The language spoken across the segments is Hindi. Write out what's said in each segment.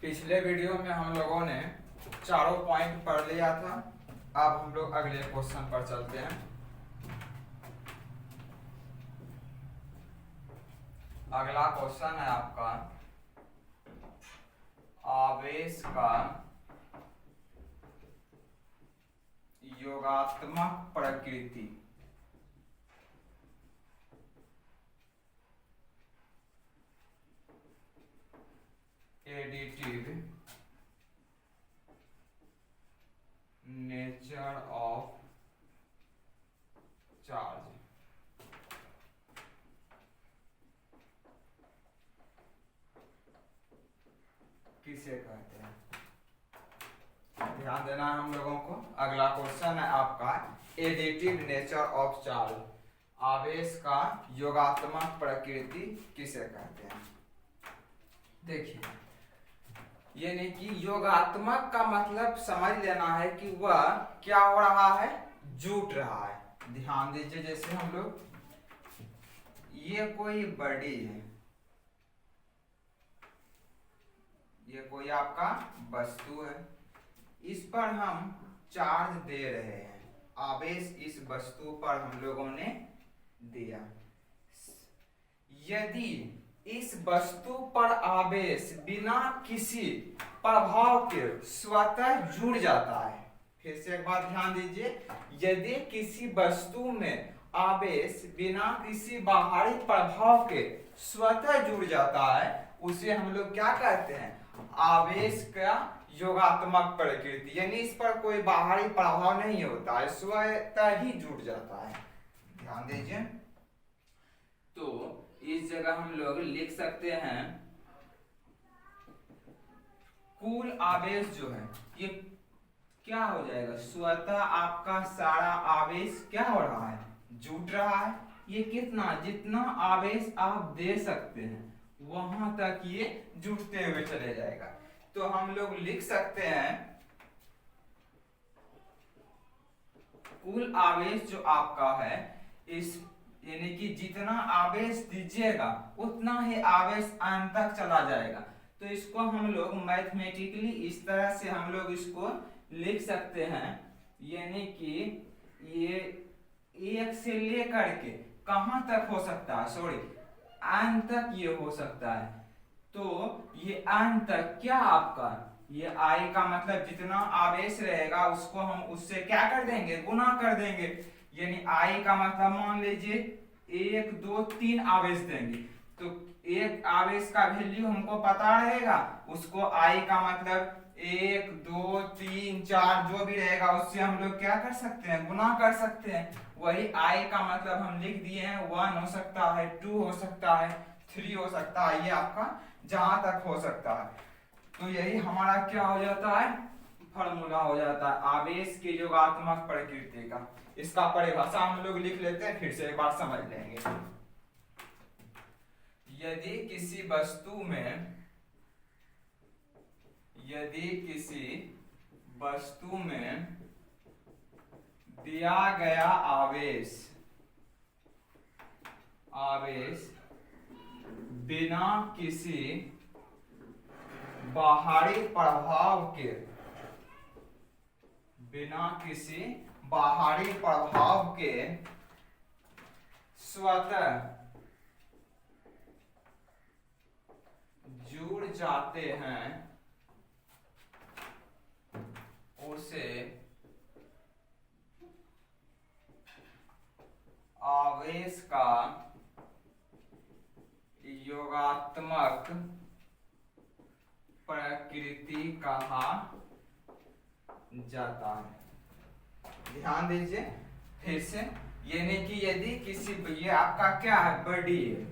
पिछले वीडियो में हम लोगों ने चारों पॉइंट पढ़ लिया था। अब हम लोग अगले क्वेश्चन पर चलते हैं। अगला क्वेश्चन है आपका आवेश का योगात्मक प्रकृति। Additive nature of charge. किसे कहते हैं, ध्यान देना है हम लोगों को। अगला क्वेश्चन है आपका एडिटिव नेचर ऑफ चार्ज। आवेश का योगात्मक प्रकृति किसे कहते हैं। देखिए, यानी कि योगात्मक का मतलब समझ लेना है कि वह क्या हो रहा है, जुट रहा है। ध्यान दीजिए, जैसे हम लोग ये कोई बॉडी है, ये कोई आपका वस्तु है, इस पर हम चार्ज दे रहे हैं, आवेश इस वस्तु पर हम लोगों ने दिया। यदि इस वस्तु पर आवेश बिना किसी प्रभाव के स्वतः जुड़ जाता है, फिर से एक बात ध्यान दीजिए, यदि किसी वस्तु में आवेश बिना किसी बाहरी प्रभाव के स्वतः जुड़ जाता है, उसे हम लोग क्या कहते हैं, आवेश का योगात्मक प्रकृति। यानी इस पर कोई बाहरी प्रभाव नहीं होता है, स्वतः ही जुड़ जाता है। ध्यान दीजिए, तो इस जगह हम लोग लिख सकते हैं कुल आवेश जो है ये क्या हो जाएगा, स्वतः आपका सारा आवेश क्या हो रहा है, जुट रहा है। ये कितना, जितना आवेश आप दे सकते हैं वहां तक ये जुटते हुए चले जाएगा। तो हम लोग लिख सकते हैं कुल आवेश जो आपका है, इस यानी कि जितना आवेश दीजिएगा उतना ही आवेश अंत तक चला जाएगा। तो इसको हम लोग मैथमेटिकली इस तरह से हम लोग इसको लिख सकते हैं, यानी कि ये एक से लेकर के कहां तक हो सकता है, सॉरी अंत तक ये हो सकता है। तो ये अंत तक क्या आपका, ये आई का मतलब जितना आवेश रहेगा उसको हम उससे क्या कर देंगे, गुना कर देंगे। यानी आई का मतलब मान लीजिए 1 2 3 आवेश देंगे, तो एक आवेश का वैल्यू हमको पता रहेगा, उसको आई का मतलब 1 2 3 4 जो भी रहेगा उससे हम लोग क्या कर सकते हैं, गुना कर सकते हैं। वही आई का मतलब हम लिख दिए हैं, 1 हो सकता है, 2 हो सकता है, 3 हो सकता है, ये आपका जहां तक हो सकता है। तो यही हमारा क्या हो जाता है, फॉर्मूला हो जाता है आवेश के योगात्मक प्रकृति का। इसका परिभाषा हम लोग लिख लेते हैं, फिर से एक बार समझ लेंगे। यदि किसी वस्तु में दिया गया आवेश बिना किसी बाहरी प्रभाव के स्वतः जुड़ जाते हैं, उसे आवेश का योगात्मक प्रकृति कहा जाता है। ध्यान दीजिए फिर से, यानी कि यदि किसी, ये आपका क्या है, बॉडी है,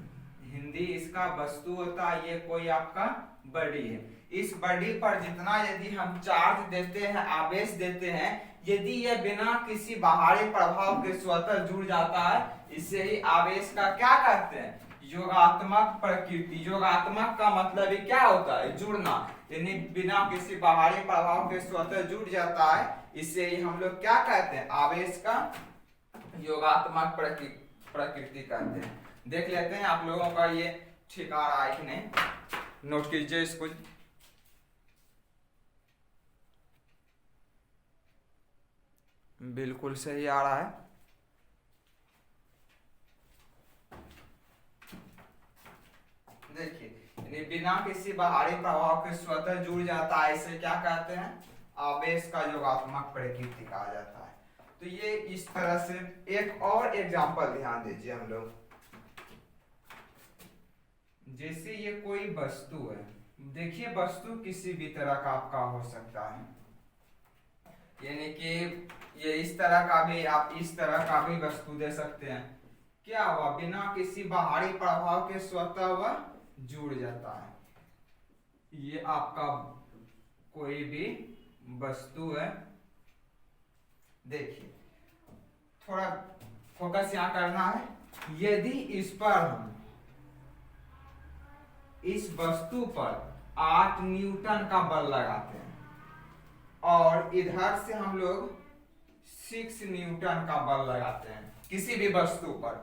हिंदी इसका वस्तु होता है, ये कोई आपका बॉडी है। इस बॉडी पर जितना यदि हम चार्ज देते हैं, आवेश देते हैं, यदि ये बिना किसी बाहरी प्रभाव के स्वतः जुड़ जाता है, इसे ही आवेश का क्या कहते हैं, योगात्मक प्रकृति। योगात्मक का मतलब ही क्या होता है, जुड़ना, यानी बिना किसी बाहरी प्रभाव के स्वतः जुड़ जाता है, इसे ही हम लोग क्या कहते हैं, आवेश का योगात्मक प्रकृति कहते हैं। देख लेते हैं आप लोगों का ये ठीक आ रहा है कि नहीं, नोट कीजिए इसको। बिल्कुल सही आ रहा है। देखिए बिना किसी बाहरी प्रभाव के स्वतः जुड़ जाता है, इसे क्या कहते हैं? आवेश का योगात्मक प्रकृति कहा जाता है। तो ये इस तरह से एक और एग्जांपल ध्यान दीजिए हम लोग। जैसे ये कोई वस्तु है, देखिए वस्तु किसी भी तरह का आपका हो सकता है, यानी कि ये इस तरह का भी, आप इस तरह का भी वस्तु दे सकते हैं। क्या हुआ? बिना किसी बाहरी प्रभाव के स्वतः वह जुड़ जाता है। ये आपका कोई भी वस्तु है। देखिए थोड़ा फोकस यहाँ करना है। यदि इस पर हम इस वस्तु पर 8 न्यूटन का बल लगाते हैं और इधर से हम लोग 6 न्यूटन का बल लगाते हैं किसी भी वस्तु पर,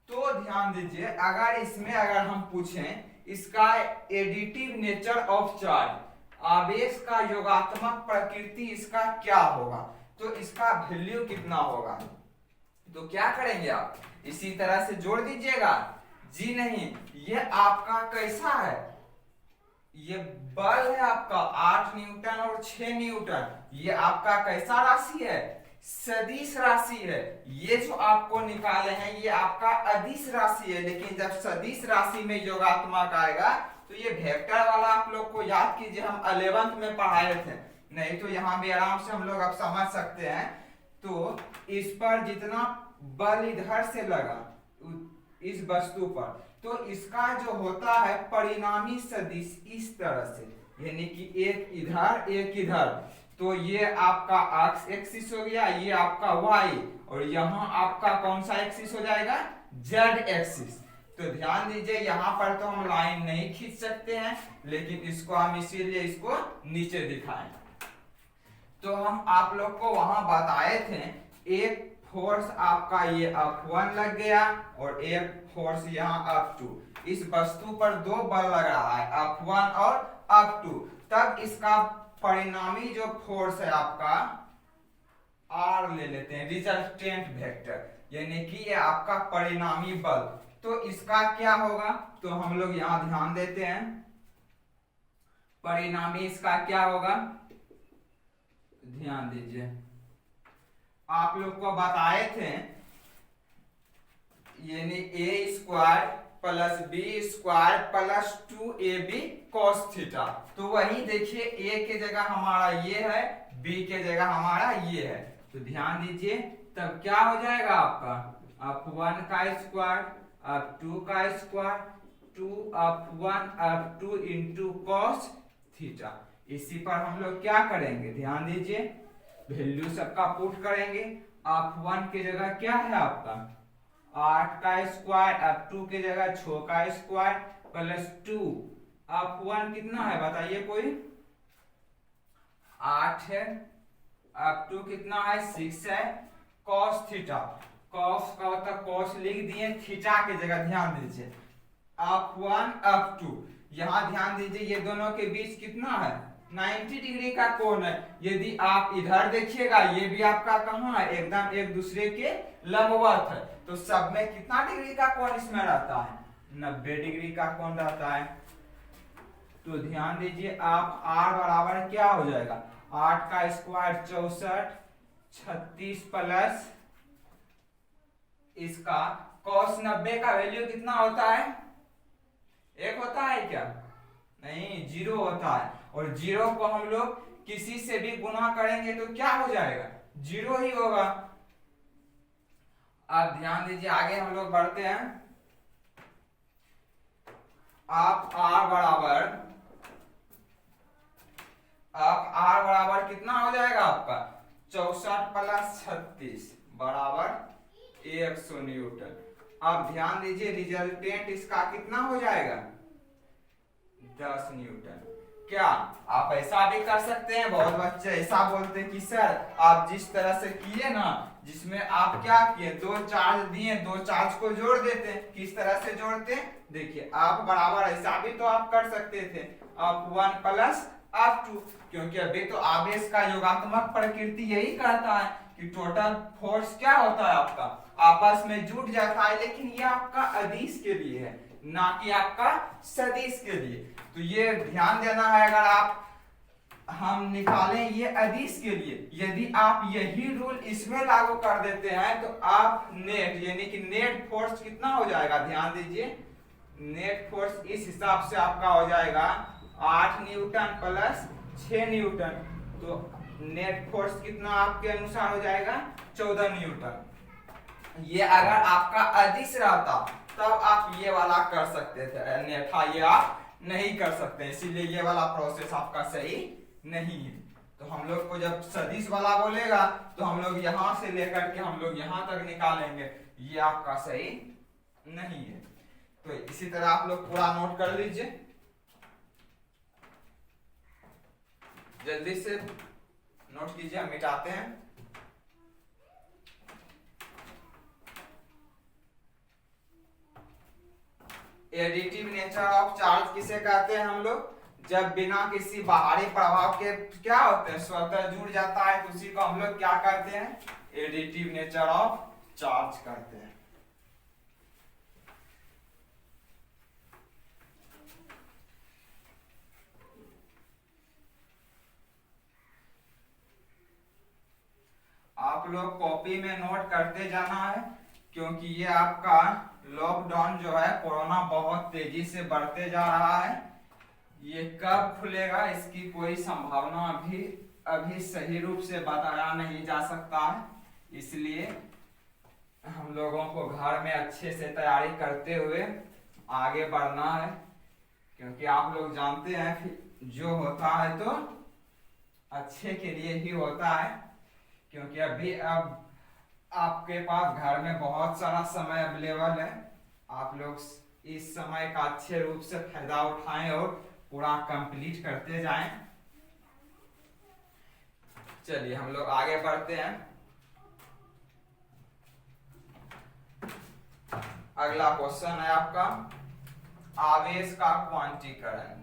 तो ध्यान दीजिए अगर इसमें अगर हम पूछें इसका एडिटिव नेचर ऑफ चार्ज, आवेश का योगात्मक प्रकृति इसका क्या होगा, तो इसका वैल्यू कितना होगा? तो क्या करेंगे आप? इसी तरह से जोड़ दीजिएगा। जी नहीं, ये आपका कैसा है? ये बल है आपका 8 न्यूटन और 6 न्यूटन। ये आपका कैसा राशि है? सदिश राशि है। ये जो आपको निकाले हैं ये आपका अदिश राशि है, लेकिन जब सदिश राशि में योगात्मक आएगा तो ये वेक्टर वाला आप लोग को याद कीजिए, हम 11th में पढ़ाए थे, नहीं तो यहाँ भी आराम से हम लोग अब समझ सकते हैं। तो इस पर जितना बल इधर से लगा इस वस्तु पर, तो इसका जो होता है परिणामी सदिश इस तरह से, यानी कि एक इधर एक इधर, तो ये आपका एक्स एक्सिस हो गया, ये आपका वाई, और यहाँ आपका कौन सा एक्सिस हो जाएगा? Z axis. तो ध्यान दीजिए यहाँ पर तो हम लाइन नहीं खींच सकते हैं, लेकिन इसको हम इसीलिए इसको नीचे दिखाएं। तो हम आप लोग को वहां बताए थे, एक फोर्स आपका ये F1 लग गया और एक फोर्स यहाँ F2। इस वस्तु पर दो बल लग रहा है, F1 और F2। तब इसका परिणामी जो फोर्स है आपका R ले लेते हैं, रिजल्टेंट वेक्टर, यानी कि ये आपका परिणामी बल। तो इसका क्या होगा? तो हम लोग यहां ध्यान देते हैं, परिणामी इसका क्या होगा? ध्यान दीजिए, आप लोग को बताए थे, यानी a² plus b² plus 2ab cos theta. तो वही देखिए, a के जगह हमारा ये है, b के जगह हमारा ये है। तो ध्यान दीजिए, तब क्या हो जाएगा आपका? F1 का स्क्वायर, F2 का square, 2F1 F2 into cos theta. इसी पर हम लोग क्या करेंगे? ध्यान दीजिए, वैल्यू सबका पुट करेंगे। F1 की जगह क्या है आपका? 8 का स्क्वायर, F2 की जगह 6 का स्क्वायर प्लस 2। F1 कितना है बताइए कोई? 8 है। F2 कितना है? 6 है। cos थीटा, cos का होता cos लिख दिए थीटा की जगह। ध्यान दीजिए F1 F2, यहां ध्यान दीजिए ये दोनों के बीच कितना है? 90 डिग्री का कोण है। यदि आप इधर देखिएगा, ये भी आपका कहाँ है? एकदम एक दूसरे के लंबवत है। तो सब में कितना डिग्री का कोण इसमें रहता है? 90 डिग्री का कोण रहता है। तो ध्यान दीजिए, आप R बराबर क्या हो जाएगा? 8 का स्क्वायर 64, 36 प्लस इसका cos 90 का वैल्यू कितना होता है? 1 होता है क्या? नहीं, 0 होता है। और 0 को हम लोग किसी से भी गुना करेंगे तो क्या हो जाएगा? 0 ही होगा। अब ध्यान दीजिए, आगे हम लोग बढ़ते हैं। आप R बराबर कितना हो जाएगा आपका? 64 प्लस 36 बराबर 100 न्यूटन। अब ध्यान दीजिए, रिजल्टेंट इसका कितना हो जाएगा? 10 न्यूटन। क्या आप ऐसा भी कर सकते हैं? बहुत बच्चे ऐसा बोलते हैं कि सर आप जिस तरह से किए ना, जिसमें आप क्या किए, दो चार्ज दिए, दो चार्ज को जोड़ देते हैं। किस तरह से जोड़ते हैं? देखिए, आप बराबर ऐसा भी तो आप कर सकते थे, F1 प्लस F2, क्योंकि अभी तो आवेश का योगात्मक प्रकृति यही कहता है कि टोटल फोर्स क्या होता है आपका, आपस में जुड़ जाता है, लेकिन ये आपका अदिश के लिए है, ना कि आपका सदिश के लिए। तो ये ध्यान देना है, अगर आप हम निकालें ये अदिश के लिए, यदि आप यही रूल इसमें लागू कर देते हैं तो आप नेट यानी कि नेट फोर्स कितना हो जाएगा, ध्यान दीजिए, नेट फोर्स इस हिसाब से आपका हो जाएगा 8 न्यूटन प्लस 6 न्यूटन। तो नेट फोर्स कितना आपके अनुसार हो जाएगा 14 न्यूटन। ये अगर आपका अदिश रहता तब आप ये वाला कर सकते थे, अन्यथा ये आप नहीं कर सकते, इसीलिए ये वाला प्रोसेस आपका सही नहीं है। तो हम लोग को जब सदिश वाला बोलेगा तो हम लोग यहां से लेकर के हम लोग यहां तक निकालेंगे, ये आपका सही नहीं है। तो इसी तरह आप लोग पूरा नोट कर लीजिए, जल्दी से नोट कीजिए, हम मिटाते हैं। एडिटिव नेचर ऑफ चार्ज किसे कहते हैं हम लोग, जब बिना किसी बाहरी प्रभाव के क्या होते हैं स्वतः जुड़ जाता है, उसी को हम लोग क्या कहते हैं, एडिटिव नेचर ऑफ चार्ज कहते हैं। आप लोग कॉपी में नोट करते जाना है, क्योंकि ये आपका लॉकडाउन जो है कोरोना बहुत तेजी से बढ़ते जा रहा है। ये कब खुलेगा इसकी कोई संभावना अभी सही रूप से बताया नहीं जा सकता है, इसलिए हम लोगों को घर में अच्छे से तैयारी करते हुए आगे बढ़ना है, क्योंकि आप लोग जानते हैं जो होता है तो अच्छे के लिए ही होता है। क्योंकि अब आपके पास घर में बहुत सारा समय अवेलेबल है, आप लोग इस समय का अच्छे रूप से फायदा उठाएं और पूरा कंप्लीट करते जाएं। चलिए हम लोग आगे बढ़ते हैं। अगला क्वेश्चन है आपका आवेश का क्वांटीकरण।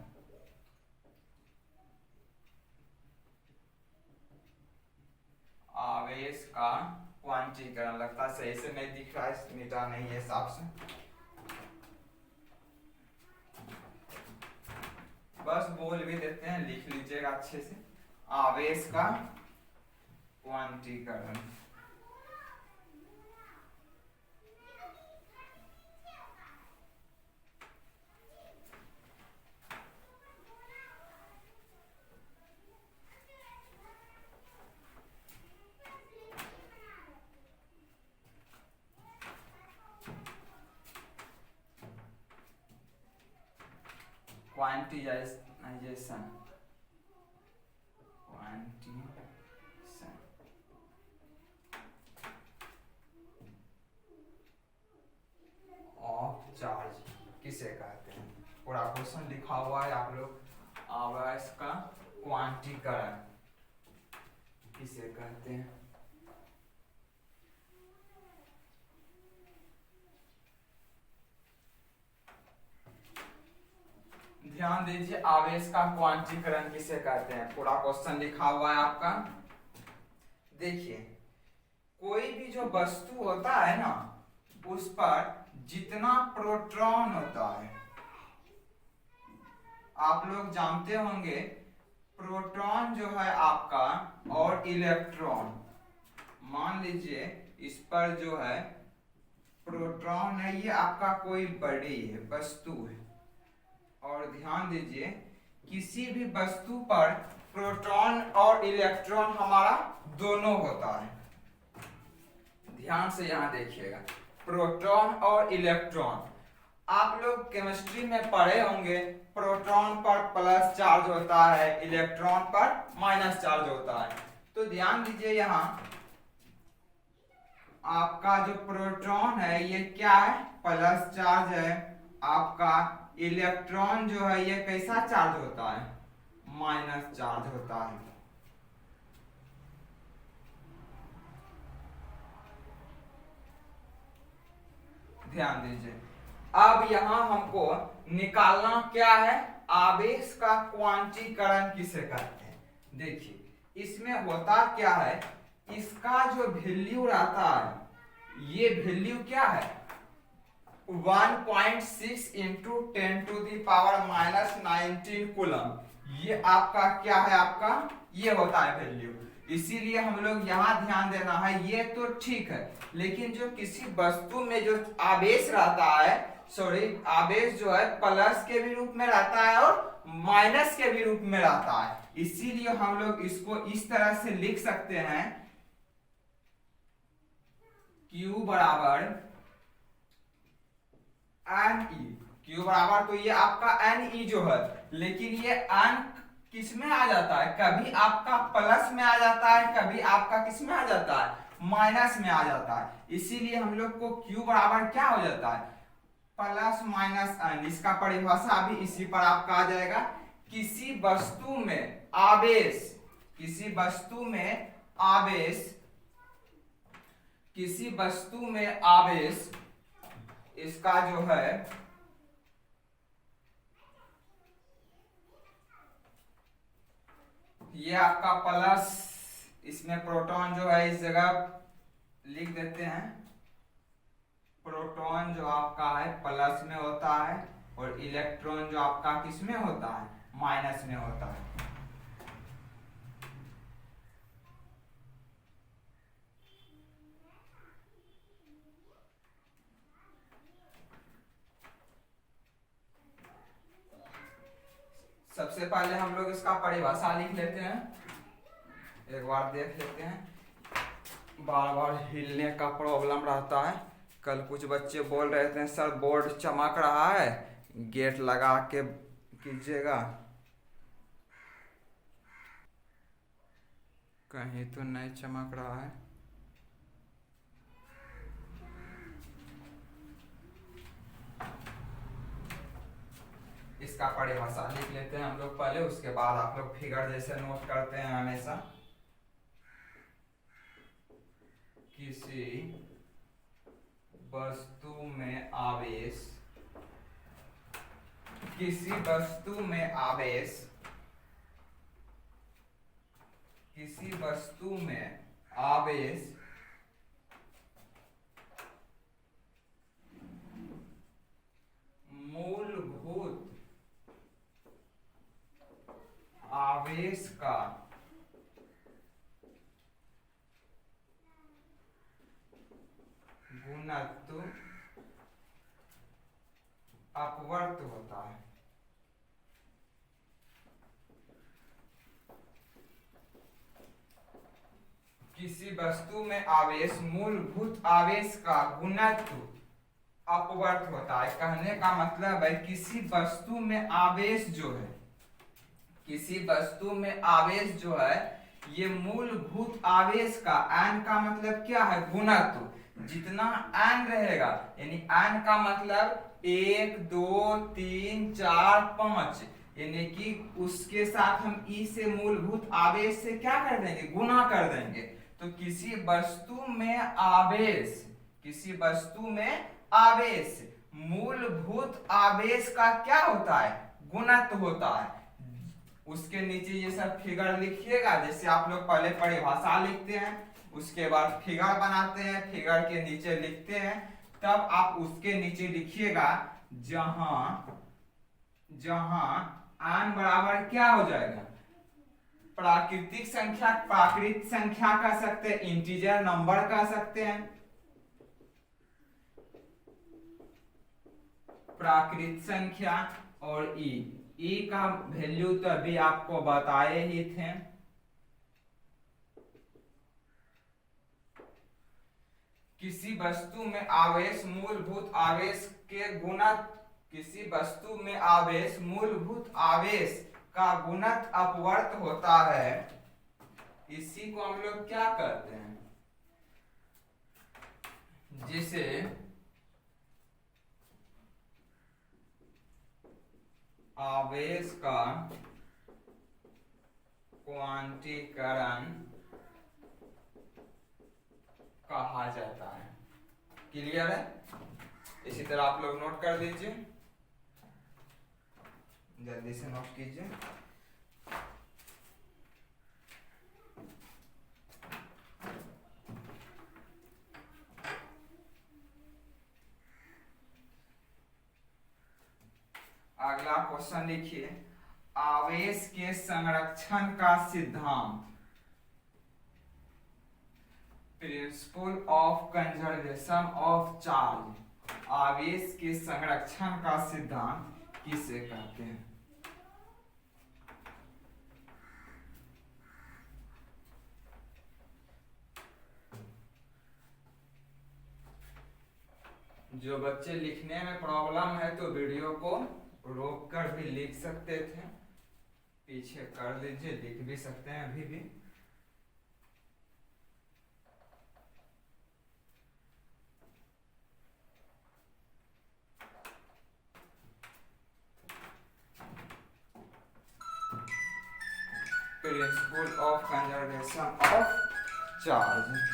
आवेश का क्वांटीकरण, लगता है सही से नहीं दिख रहा है, मिटा नहीं है हिसाब से, बस बोल भी देते हैं, लिख लीजिएगा अच्छे से। आवेश का क्वांटीकरण, क्वांटिजाइजेशन ऑफ चार्ज किसे कहते हैं, पूरा क्वेश्चन लिखा हुआ है, आप लोग आवेश का क्वांटीकरण किसे कहते हैं। ध्यान दीजिए, आवेश का क्वांटीकरण किसे कहते हैं, पूरा क्वेश्चन लिखा हुआ है आपका। देखिए, कोई भी जो वस्तु होता है ना, उस पर जितना प्रोटॉन होता है, आप लोग जानते होंगे प्रोटॉन जो है आपका और इलेक्ट्रॉन, मान लीजिए इस पर जो है प्रोटॉन है, ये आपका कोई बॉडी है, वस्तु है, और ध्यान दीजिए किसी भी वस्तु पर प्रोटॉन और इलेक्ट्रॉन हमारा दोनों होता है। ध्यान से यहां देखिएगा, प्रोटॉन और इलेक्ट्रॉन, आप लोग केमिस्ट्री में पढ़े होंगे, प्रोटॉन पर प्लस चार्ज होता है, इलेक्ट्रॉन पर माइनस चार्ज होता है। तो ध्यान दीजिए यहां आपका जो प्रोटॉन है ये क्या है, प्लस चार्ज है, आपका इलेक्ट्रॉन जो है ये कैसा चार्ज होता है, माइनस चार्ज होता है। ध्यान दीजिए, अब यहां हमको निकालना क्या है, आवेश का क्वांटीकरण किसे कहते हैं। देखिए इसमें होता क्या है, इसका जो वैल्यू रहता है, ये वैल्यू क्या है 1.6 इंटू 10⁻⁻19 कूलम। ये आपका क्या है, आपका ये होता है वैल्यू। इसीलिए हम लोग यहाँ ध्यान देना है, ये तो ठीक है, लेकिन जो किसी वस्तु में जो आवेश रहता है, सॉरी आवेश जो है प्लस के भी रूप में रहता है और माइनस के भी रूप में रहता है। इसीलिए हम लोग इसको इस तरह से लिख सकते हैं, Q बराबर एन ई। क्यू बराबर तो ये आपका एन ई जो है, लेकिन ये एन किस में आ जाता है, कभी आपका प्लस में आ जाता है, कभी आपका किस में आ जाता है माइनस में आ जाता है। इसीलिए हम लोग को क्यू बराबर क्या हो जाता है प्लस माइनस एन। इसका परिभाषा भी इसी पर आपका आ जाएगा। किसी वस्तु में आवेश, किसी वस्तु में आवेश, किसी वस्तु में आवेश, इसका जो है ये आपका प्लस, इसमें प्रोटॉन जो है इस जगह लिख देते हैं, प्रोटॉन जो आपका है प्लस में होता है और इलेक्ट्रॉन जो आपका किस में होता है माइनस में होता है। सबसे पहले हम लोग इसका परिभाषा लिख लेते हैं, एक बार देख लेते हैं। बार बार हिलने का प्रॉब्लम रहता है। कल कुछ बच्चे बोल रहे थे सर बोर्ड चमक रहा है, गेट लगा के कीजिएगा, कहीं तो नहीं चमक रहा है। इसका परिभाषा लिख लेते हैं हम लोग पहले, उसके बाद आप लोग फिगर जैसे नोट करते हैं हमेशा। किसी वस्तु में आवेश, किसी वस्तु में आवेश, किसी वस्तु में आवेश मूलभूत आवेश का घनत्व अपवर्त होता है। किसी वस्तु में आवेश मूलभूत आवेश का घनत्व अपवर्त होता है। कहने का मतलब है किसी वस्तु में आवेश जो है, किसी वस्तु में आवेश जो है ये मूलभूत आवेश का, एन का मतलब क्या है घनत्व, जितना एन रहेगा, यानी एन का मतलब 1 2 3 4 5, यानी कि उसके साथ हम ई से मूलभूत आवेश से क्या कर देंगे गुना कर देंगे। तो किसी वस्तु में आवेश, किसी वस्तु में आवेश मूलभूत आवेश का क्या होता है गुणत्व होता है। उसके नीचे ये सब फिगर लिखिएगा, जैसे आप लोग पहले परिभाषा लिखते हैं, उसके बाद फिगर बनाते हैं, फिगर के नीचे लिखते हैं, तब आप उसके नीचे लिखिएगा जहां जहां n बराबर क्या हो जाएगा प्राकृतिक संख्या, प्राकृत संख्या कह सकते हैं, इंटीजर नंबर कह सकते हैं, प्राकृत संख्या, और ई का वैल्यू तो अभी आपको बताए ही थे। किसी वस्तु में आवेश मूलभूत आवेश के गुना, किसी वस्तु में आवेश मूलभूत आवेश का गुणत अपवर्त होता है, इसी को हम लोग क्या कहते हैं, जिसे आवेश का क्वांटीकरण कहा जाता है। क्लियर है? इसी तरह आप लोग नोट कर लीजिए, जल्दी से नोट कीजिए। अगला क्वेश्चन लिखिए, आवेश के संरक्षण का सिद्धांत, principle of conservation of charge, आवेश के संरक्षण का सिद्धांत किसे कहते हैं? जो बच्चे लिखने में प्रॉब्लम है तो वीडियो को रोक कर भी लिख सकते थे, पीछे कर लीजिए, लिख भी सकते हैं अभी भी। Principle of conservation of charge,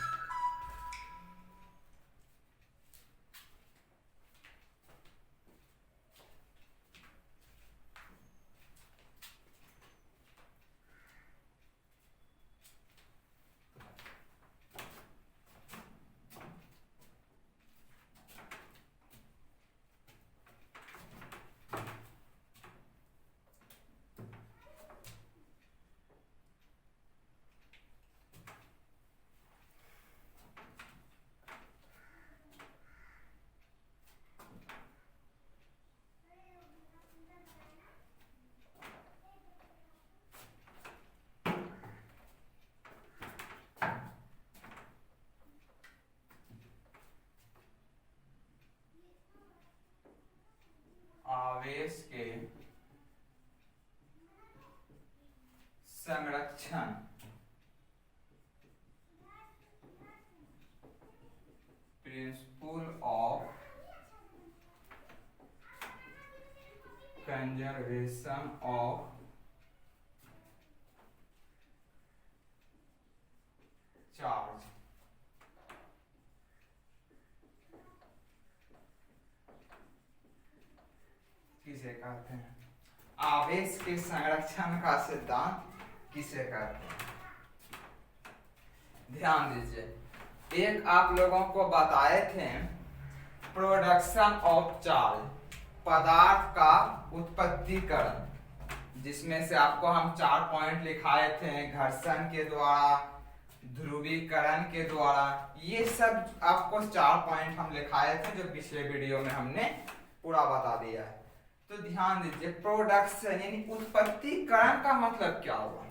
आवेश के संरक्षण principle of conservation of charge, किसे कहते हैं? आवेश के संरक्षण का सिद्धांत किसे कहते हैं? ध्यान दीजिए, एक आप लोगों को बताए थे प्रोडक्शन ऑफ चार्ज, पदार्थ का उत्पत्तिकरण, जिसमें से आपको हम 4 पॉइंट लिखाए थे, घर्षण के द्वारा, ध्रुवीकरण के द्वारा, ये सब आपको 4 पॉइंट हम लिखाए थे जो पिछले वीडियो में हमने पूरा बता दिया है। तो ध्यान दीजिए, प्रोडक्शन यानी उत्पत्तिकरण का मतलब क्या हुआ?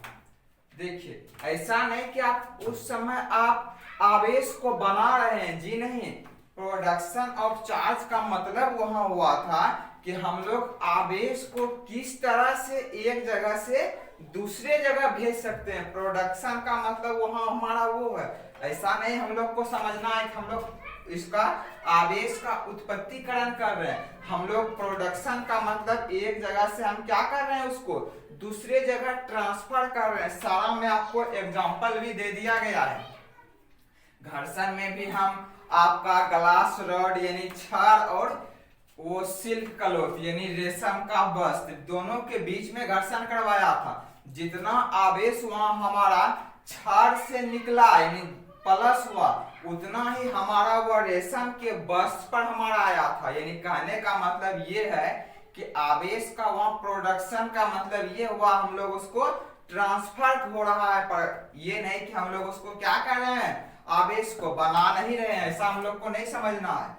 देखिए, ऐसा नहीं कि आप उस समय आप आवेश को बना रहे हैं, जी नहीं। प्रोडक्शन ऑफ चार्ज का मतलब वहां हुआ था कि हम लोग आवेश को किस तरह से एक जगह से दूसरे जगह भेज सकते हैं। प्रोडक्शन का मतलब वहां हमारा वो है, ऐसा नहीं हम लोग को समझना है कि हम लोग इसका आवेश का उत्पत्तिकरण कर रहे हैं। हम लोग प्रोडक्शन का मतलब एक जगह से हम क्या कर रहे हैं, उसको दूसरे जगह ट्रांसफर कर रहे हैं। सारा में आपको एग्जांपल भी दे दिया गया है। घर्षण में भी हम आपका ग्लास रॉड यानी छड़ और वो सिल्क क्लॉथ यानी रेशम का वस्त्र, दोनों के बीच में घर्षण करवाया था। जितना आवेश वहां हमारा छड़ से निकला यानी प्लस हुआ, उतना ही हमारा वह रेशम के वस्त्र पर हमारा आया था। यानी कहने का मतलब ये है कि आवेश का वहां प्रोडक्शन का मतलब ये हुआ, हम लोग उसको ट्रांसफर हो रहा है, पर ये नहीं कि हम लोग उसको क्या कर रहे हैं, आवेश को बना नहीं रहे हैं, ऐसा हम लोग को नहीं समझना है।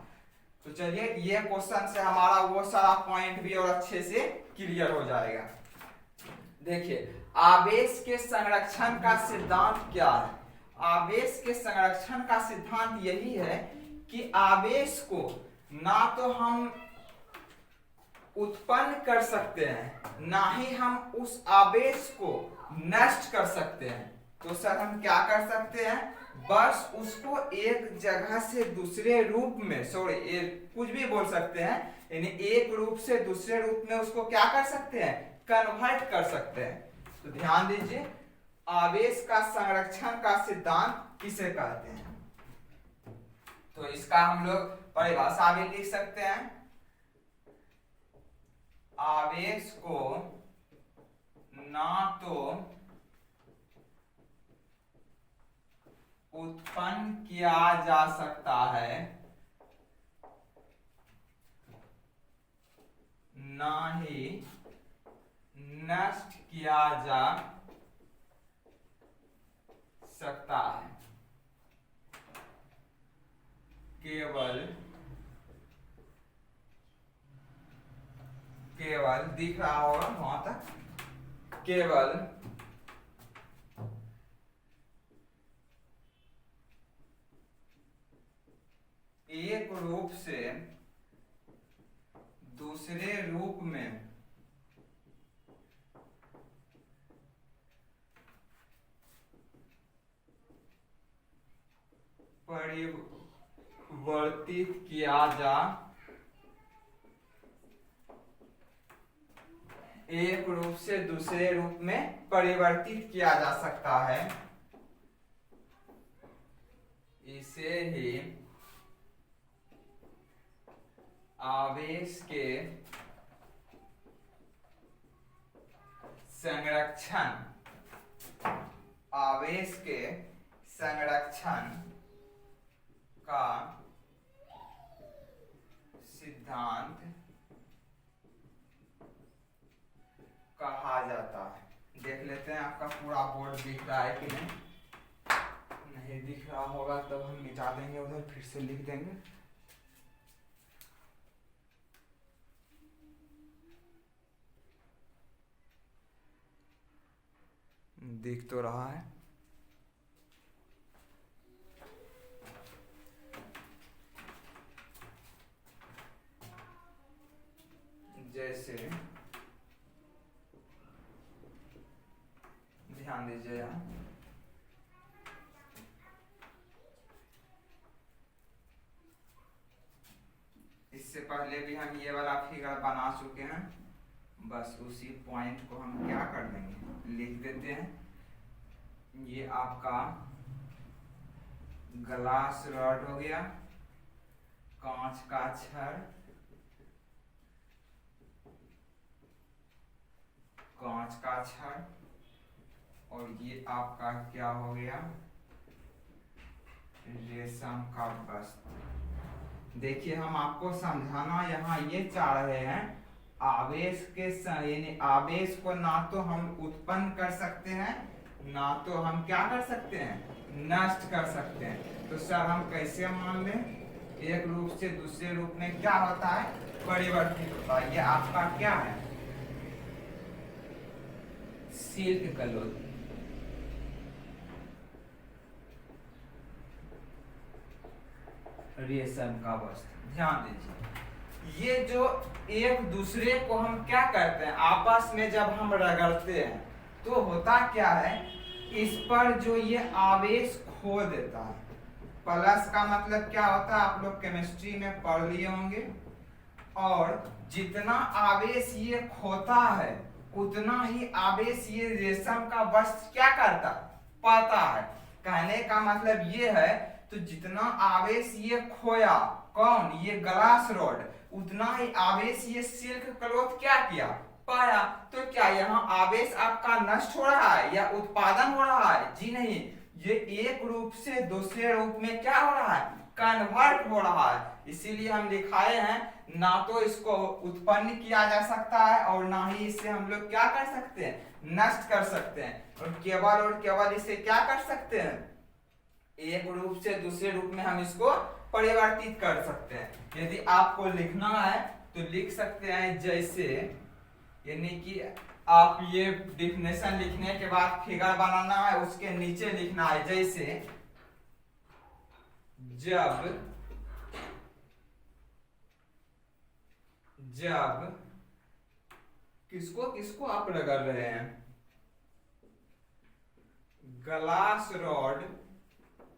तो चलिए, ये क्वेश्चन से हमारा वो सारा पॉइंट भी और अच्छे से क्लियर हो जाएगा। देखिए, आवेश के संरक्षण का सिद्धांत क्या है? आवेश के संरक्षण का सिद्धांत यही है कि आवेश को ना तो हम उत्पन्न कर सकते हैं, ना ही हम उस आवेश को नष्ट कर सकते हैं। तो सर हम क्या कर सकते हैं, बस उसको एक जगह से दूसरे रूप में, सॉरी कुछ भी बोल सकते हैं, यानी एक रूप से दूसरे रूप में उसको क्या कर सकते हैं, कन्वर्ट कर सकते हैं। तो ध्यान दीजिए, आवेश का संरक्षण का सिद्धांत किसे कहते हैं? तो इसका हम लोग परिभाषा भी लिख सकते हैं। आवेश को ना तो उत्पन्न किया जा सकता है, ना ही नष्ट किया जा सकता है। केवल दिख रहा होगा वहां तक, केवल एक रूप से दूसरे रूप में परिवर्तित किया जा एक रूप से दूसरे रूप में परिवर्तित किया जा सकता है, इसे ही आवेश के संरक्षण का सिद्धांत कहा जाता है। देख लेते हैं आपका पूरा बोर्ड दिख रहा है कि नहीं दिख रहा होगा तब हम मिटा देंगे, उधर फिर से लिख देंगे। दिख तो रहा है। जैसे ध्यान दीजिए यहाँ, इससे पहले भी हम ये वाला फिगर बना चुके हैं, बस उसी पॉइंट को हम क्या कर देंगे, लिख देते हैं। ये आपका ग्लास रॉड हो गया, कांच का छड़, कांच का छड़, और ये आपका क्या हो गया, रेशम का वस्त्र। देखिए हम आपको समझाना यहाँ ये चाह रहे हैं, आवेश के यानी आवेश को ना तो हम उत्पन्न कर सकते हैं, ना तो हम क्या कर सकते हैं, नष्ट कर सकते हैं। तो सर हम कैसे मान लें, एक रूप से दूसरे रूप में क्या होता है, परिवर्तित होता है। ये आपका क्या है, सिल्क क्लॉथ। रेशम का वस्त्र। ध्यान दीजिए, ये जो एक दूसरे को हम क्या करते हैं, आपस में जब हम रगड़ते हैं तो होता क्या है, इस पर जो ये आवेश खो देता है। प्लस का मतलब क्या होता है, आप लोग केमिस्ट्री में पढ़ लिए होंगे। और जितना आवेश ये खोता है उतना ही आवेश ये रेशम का वस्त्र क्या करता, पाता है। कहने का मतलब ये है, तो जितना आवेश ये खोया, कौन, ये ग्लास रॉड, उतना ही आवेश ये सिल्क क्लॉथ क्या किया, पाया। तो क्या यहाँ आवेश आपका नष्ट हो रहा है या उत्पादन हो रहा है? जी नहीं, ये एक रूप से दूसरे रूप में क्या हो रहा है, कन्वर्ट हो रहा है। इसीलिए हम लिखाए हैं, ना तो इसको उत्पन्न किया जा सकता है और ना ही इसे हम लोग क्या कर सकते हैं, नष्ट कर सकते हैं। और केवल इसे क्या कर सकते हैं, एक रूप से दूसरे रूप में हम इसको परिवर्तित कर सकते हैं। यदि आपको लिखना है तो लिख सकते हैं, जैसे यानी कि आप ये डिफिनेशन लिखने के बाद फिगर बनाना है, उसके नीचे लिखना है, जैसे जब किसको किसको आप रगड़ रहे हैं, ग्लास रॉड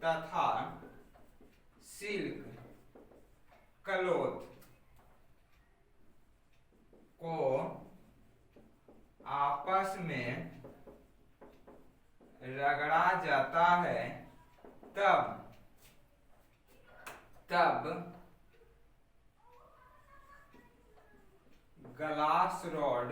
तथा सिल्क क्लॉथ को आपस में रगड़ा जाता है, तब ग्लास रॉड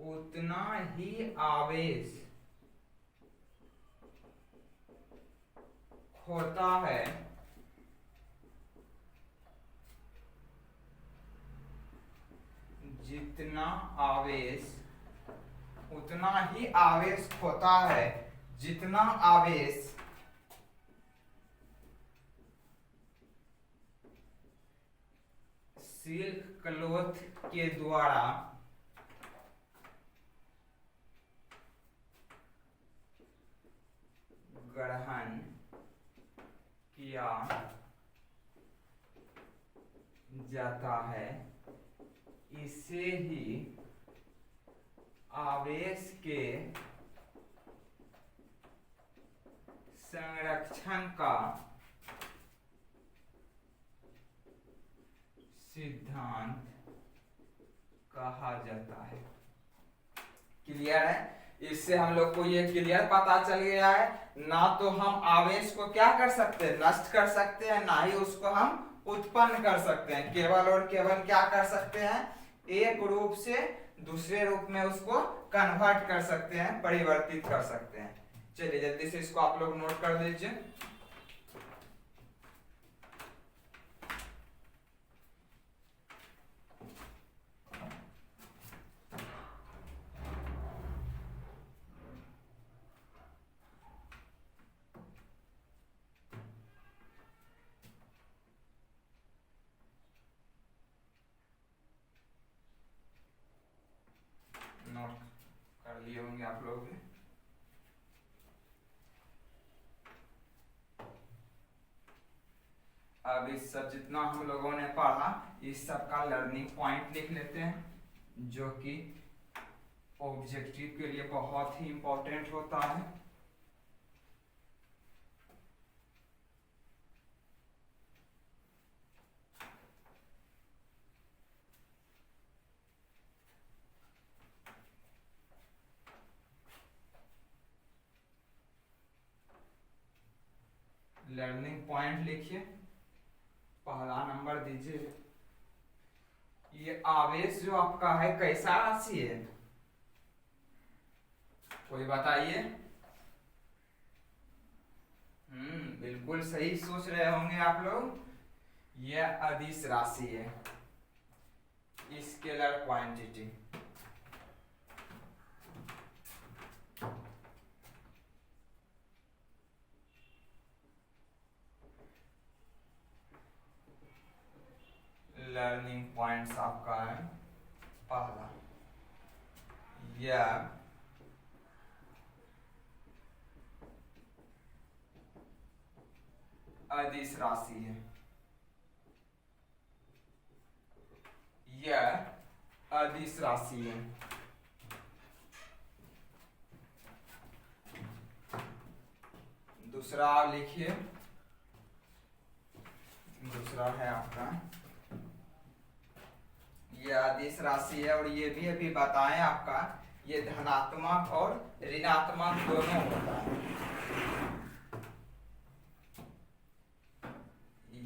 उतना ही आवेश होता है जितना आवेश उतना ही आवेश होता है जितना आवेश सिल्क क्लॉथ के द्वारा ग्रहण किया जाता है, इसे ही आवेश के संरक्षण का सिद्धांत कहा जाता है। क्लियर है? इससे हम लोग को ये क्लियर पता चल गया है, ना तो हम आवेश को क्या कर सकते हैं, नष्ट कर सकते हैं, ना ही उसको हम उत्पन्न कर सकते हैं। केवल और केवल क्या कर सकते हैं, एक रूप से दूसरे रूप में उसको कन्वर्ट कर सकते हैं, परिवर्तित कर सकते हैं। चलिए जल्दी से इसको आप लोग नोट कर दीजिए। नोट कर लिए होंगे आप लोग भी। अब इस सब जितना हम लोगों ने पढ़ा, इस सब का लर्निंग पॉइंट लिख लेते हैं, जो कि ऑब्जेक्टिव के लिए बहुत ही इंपॉर्टेंट होता है। लर्निंग पॉइंट लिखिए, पहला नंबर दीजिए। ये आवेश जो आपका है कैसा राशि है, कोई बताइए। बिल्कुल सही सोच रहे होंगे आप लोग, यह अदिश राशि है, स्केलर क्वांटिटी। लर्निंग पॉइंट्स आपका है पहला, यह अदिश राशि है, यह अदिश राशि है। दूसरा आप लिखिए, दूसरा है आपका ये अदिश राशि है, और ये भी अभी बताएं आपका, ये धनात्मक और ऋणात्मक दोनों होता है।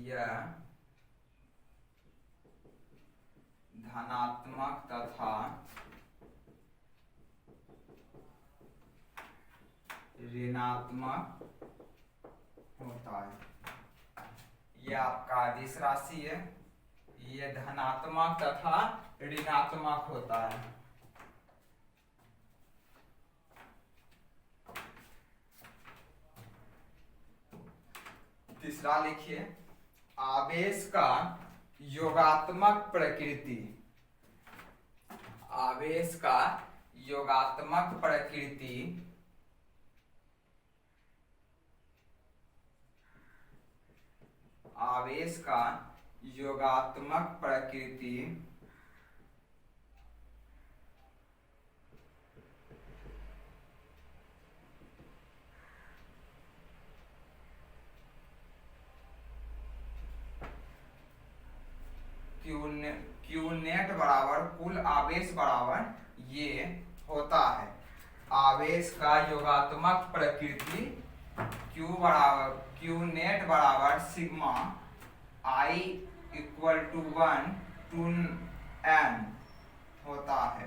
यह धनात्मक तथा ऋणात्मक होता है। यह आपका अदिश राशि है, ये धनात्मक तथा ऋणात्मक होता है। तीसरा लिखिए, आवेश का योगात्मक प्रकृति। आवेश का योगात्मक प्रकृति आवेश का योगात्मक प्रकृति क्यू नेट बराबर कुल आवेश बराबर ये होता है। आवेश का योगात्मक प्रकृति क्यू नेट बराबर सिग्मा I = 1 to n होता है।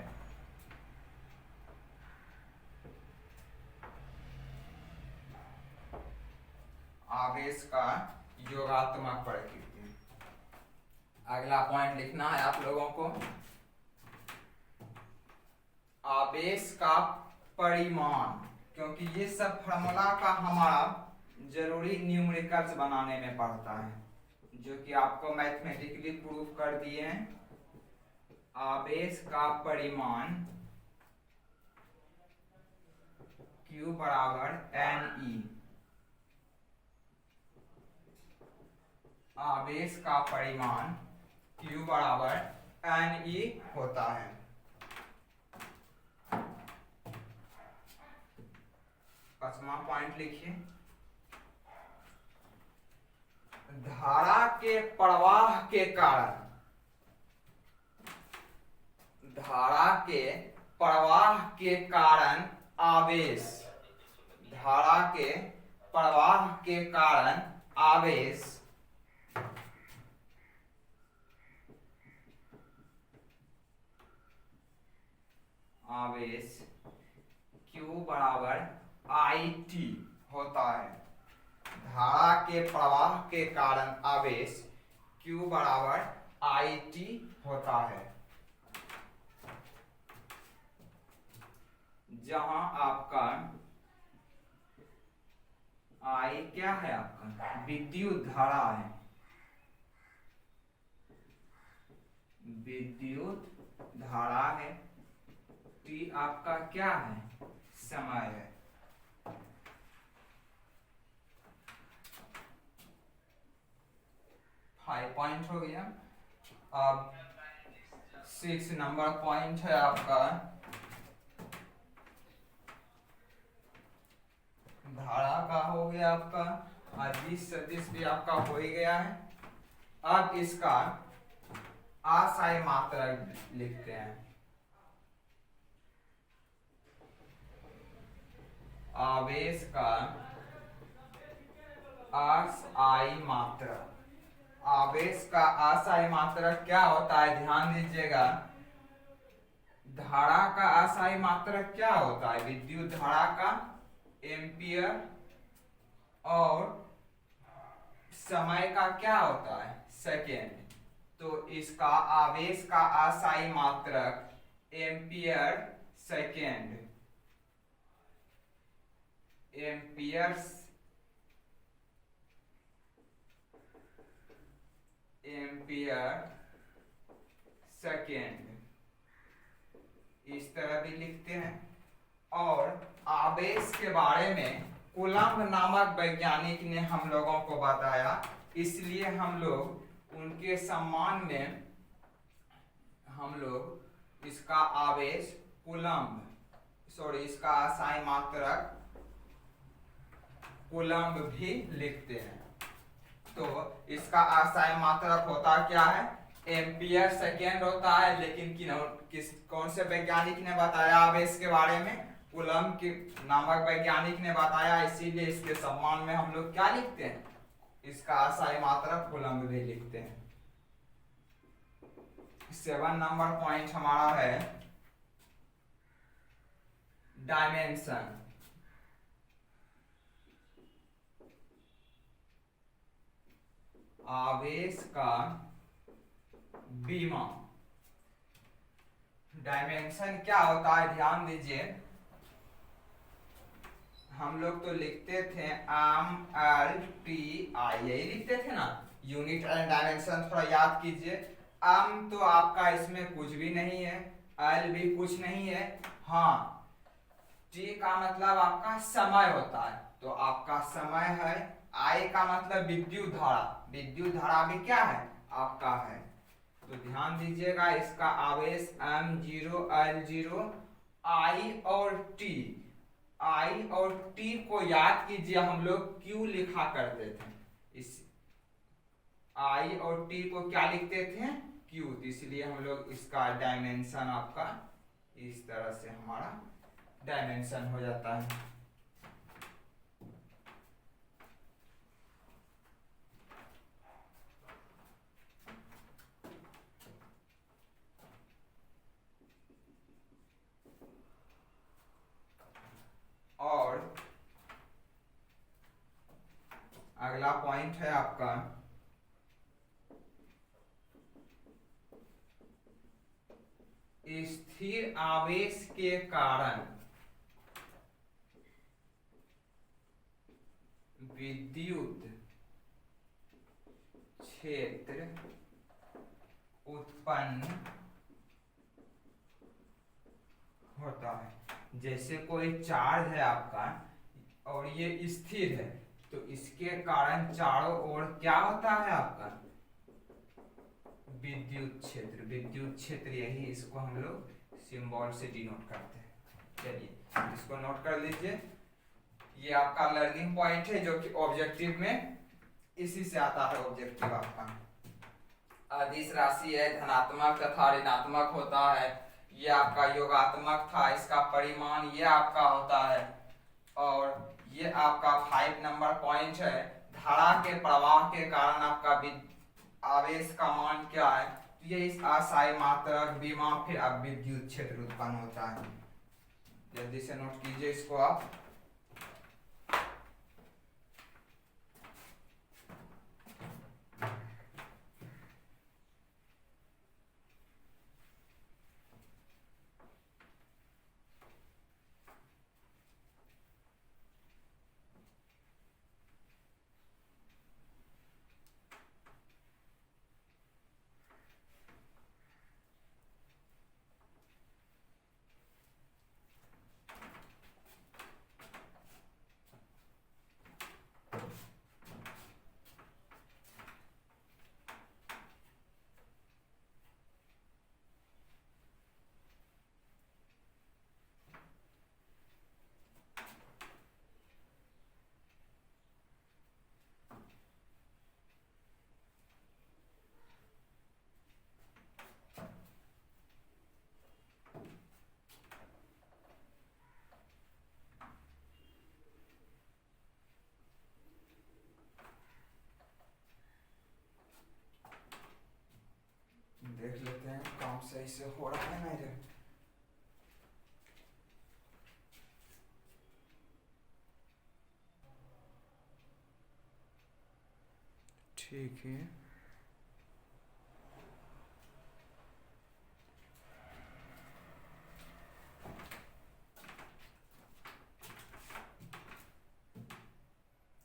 आवेश का योगात्मक प्रकृति। अगला पॉइंट लिखना है आप लोगों को, आवेश का परिमाण, क्योंकि ये सब फॉर्मूला का हमारा जरूरी न्यूमेरिकल्स बनाने में पड़ता है, जो कि आपको मैथमेटिकली प्रूफ कर दिए हैं। आवेश का परिमाण Q बराबर NE, आवेश का परिमाण Q बराबर NE होता है। पांचवा पॉइंट लिखिए, धारा के प्रवाह के कारण, धारा के प्रवाह के कारण आवेश, धारा के प्रवाह के कारण आवेश आवेश Q बराबर IT होता है। धारा के प्रवाह के कारण आवेश Q बराबर IT होता है। जहां आपका I क्या है, आपका विद्युत धारा है, विद्युत धारा है। T आपका क्या है, समय है। फाइव पॉइंट हो गया। अब 6 नंबर पॉइंट है आपका, धारा का हो गया आपका, अदिश सदिश भी आपका हो ही गया है। अब इसका आशय मात्रक लिखते हैं। आवेश का आशय मात्रक, आवेश का आशय मात्रक क्या होता है, ध्यान दीजिएगा। धारा का आशय मात्रक क्या होता है, विद्युत धारा का एम्पियर, और समय का क्या होता है, सेकेंड। तो इसका आवेश का आशय मात्रक एम्पियर सेकेंड, एम्पियर सेकेंड, इस तरह भी लिखते हैं। और आवेश के बारे में कूलम्ब नामक वैज्ञानिक ने हम लोगों को बताया, इसलिए हम लोग उनके सम्मान में हम लोग इसका आवेश कूलम्ब, इसका आशय मात्रक कूलम्ब भी लिखते हैं। तो इसका आशय मात्रक होता क्या है, एम्पियर सेकेंड होता है। लेकिन कौन से वैज्ञानिक ने बताया आवेश के बारे में, कूलम्ब के नामक वैज्ञानिक ने बताया, इसीलिए इसके सम्मान में हम लोग क्या लिखते हैं, इसका आशय मात्रक कूलम्ब भी लिखते हैं। 7 नंबर पॉइंट हमारा है डायमेंशन। आवेश का बीमा, डायमेंशन क्या होता है, ध्यान दीजिए। हम लोग तो लिखते थे MLTI, यही लिखते थे ना, यूनिट एंड डायमेंशन, थोड़ा याद कीजिए। तो आपका इसमें कुछ भी नहीं है, L भी कुछ नहीं है। हाँ, T का मतलब आपका समय होता है, तो आपका समय है। I का मतलब विद्युत धारा, विद्युत धारा भी क्या है, आपका है। तो ध्यान दीजिएगा, इसका आवेश M0 L0, I और T, I और T को याद कीजिए, हम लोग Q लिखा करते थे। इस I और T को क्या लिखते थे, Q, इसलिए हम लोग इसका डायमेंशन आपका इस तरह से हमारा डायमेंशन हो जाता है। और अगला पॉइंट है आपका स्थिर आवेश के कारण विद्युत क्षेत्र उत्पन्न होता है। जैसे कोई चार्ज है आपका और ये स्थिर है, तो इसके कारण चारों ओर क्या होता है आपका विद्युत क्षेत्र। विद्युत क्षेत्र यही, इसको हम लोग सिंबल से डिनोट करते हैं। चलिए इसको नोट कर लीजिए। ये आपका लर्निंग पॉइंट है जो कि ऑब्जेक्टिव में इसी से आता है। ऑब्जेक्टिव आपका अदिश राशि है, धनात्मक तथा ऋणात्मक होता है। ये आपका योगात्मक था, इसका परिमाण ये आपका होता है। और ये आपका 5 नंबर पॉइंट है, धारा के प्रवाह के कारण आपका आवेश का मान क्या है। तो ये इस असाई मात्रक विमा फिर अब विद्युत क्षेत्र उत्पन्न होता है। जल्दी से नोट कीजिए इसको आप। देख लेते हैं काम सही से हो रहा है मेरे। ठीक है,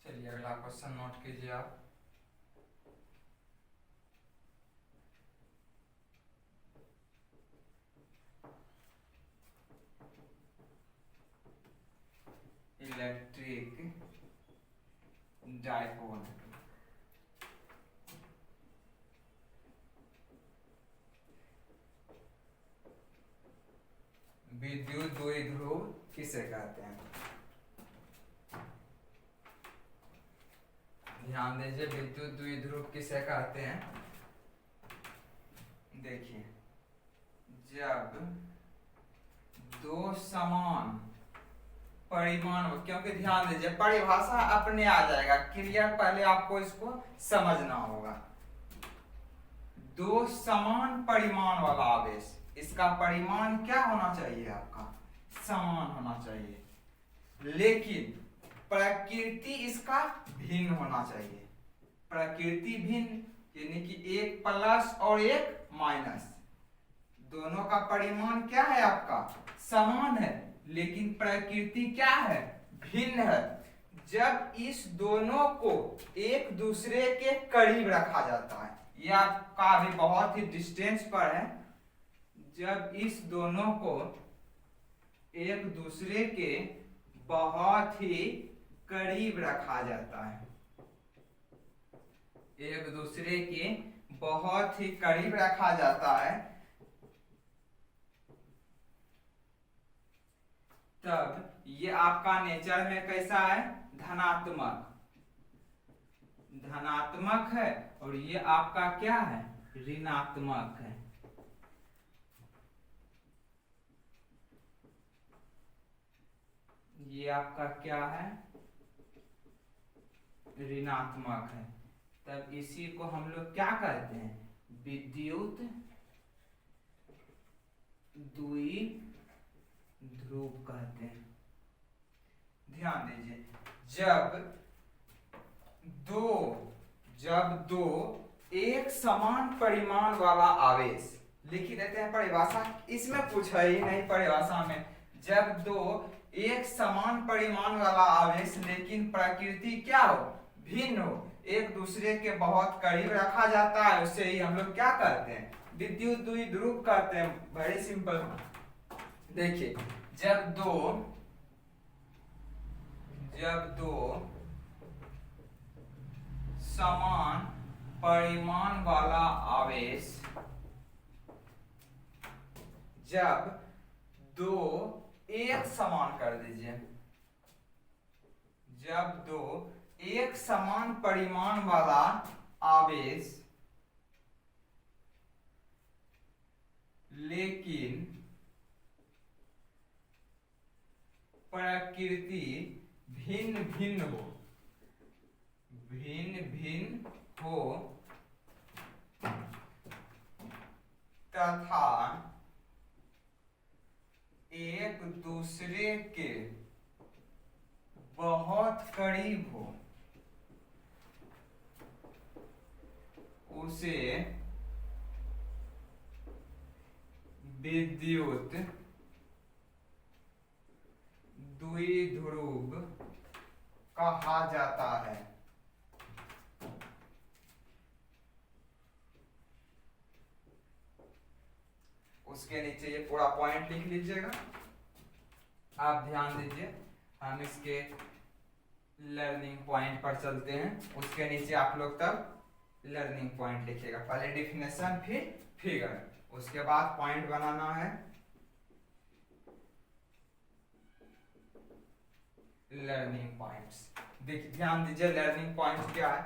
चलिए अगला क्वेश्चन नोट कीजिए आप। इलेक्ट्रिक डायपोल विद्युत द्विध्रुव किसे कहते हैं। ध्यान दीजिए, विद्युत द्विध्रुव किसे कहते हैं। देखिए, जब दो समान परिमाण, क्योंकि ध्यान दीजिए परिभाषा अपने आ जाएगा, क्लियर, पहले आपको इसको समझना होगा। दो समान परिमाण वाला आवेश, इसका परिमाण क्या होना चाहिए आपका समान होना चाहिए, लेकिन प्रकृति इसका भिन्न होना चाहिए। प्रकृति भिन्न यानी कि एक प्लस और एक माइनस, दोनों का परिमाण क्या है आपका समान है, लेकिन प्रकृति क्या है भिन्न है। जब इस दोनों को एक दूसरे के करीब रखा जाता है, यह आपका भी बहुत ही डिस्टेंस पर है, जब इस दोनों को एक दूसरे के बहुत ही करीब रखा जाता है, एक दूसरे के बहुत ही करीब रखा जाता है, तब ये आपका नेचर में कैसा है धनात्मक, धनात्मक है, और ये आपका क्या है ऋणात्मक है। ये आपका क्या है ऋणात्मक है। तब इसी को हम लोग क्या कहते हैं विद्युत द्विध्रुव कहते हैं। ध्यान दीजिए, जब दो जब दो एक समान परिमाण वाला आवेश, लिख ही देते हैं परिभाषा, इसमें पूछा ही नहीं परिभाषा में। जब दो एक समान परिमाण वाला आवेश लेकिन प्रकृति क्या हो, भिन्न हो, एक दूसरे के बहुत करीब रखा जाता है, उससे ही हम लोग क्या करते हैं, विद्युत द्विध्रुव करते हैं। Very simple. देखिए जब दो समान परिमाण वाला आवेश, जब दो एक समान कर दीजिए, जब दो एक समान परिमाण वाला आवेश लेकिन प्रकृति भिन्न भिन्न हो तथा एक दूसरे के बहुत करीब हो, उसे विद्युत द्विध्रुव कहा जाता है। उसके नीचे ये पूरा पॉइंट लिख लीजिएगा, आप ध्यान दीजिए। हम इसके लर्निंग पॉइंट पर चलते हैं, उसके नीचे आप लोग तब लर्निंग पॉइंट लिखिएगा। पहले डिफिनेशन फिर फिगर, उसके बाद पॉइंट बनाना है। लर्निंग पॉइंट्स देखिए, ध्यान दीजिए लर्निंग पॉइंट क्या है।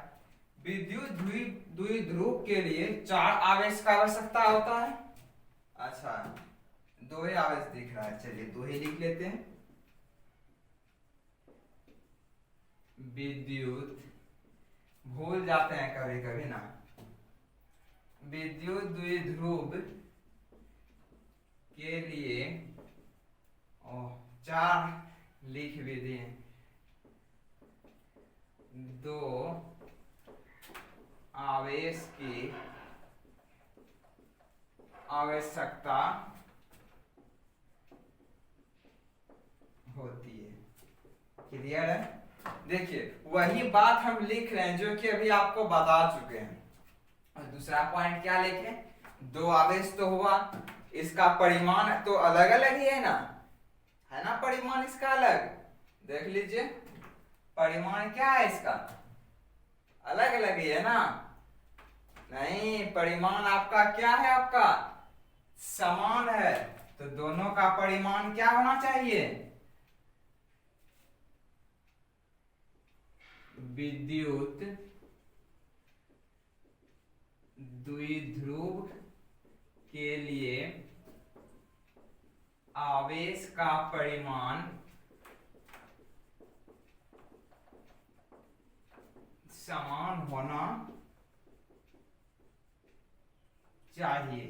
विद्युत द्विध्रुव के लिए 4 आवेश का आवश्यकता होता है। अच्छा, 2 ही आवेश दिख रहा है, चलिए 2 ही लिख लेते हैं। विद्युत, भूल जाते हैं कभी कभी ना, विद्युत द्विध्रुव के लिए 4 लिख भी दिए। 2 आवेश की आवश्यकता होती है। क्लियर है? देखिए वही बात हम लिख रहे हैं जो कि अभी आपको बता चुके हैं। और दूसरा पॉइंट क्या लिखे, 2 आवेश तो हुआ, इसका परिमाण तो अलग अलग ही है ना, है ना, परिमाण इसका अलग। देख लीजिए परिमाण क्या है इसका, अलग अलग ही है ना। नहीं, परिमाण आपका क्या है, आपका समान है, तो दोनों का परिमाण क्या होना चाहिए, विद्युत द्विध्रुव के लिए आवेश का परिमाण समान होना चाहिए।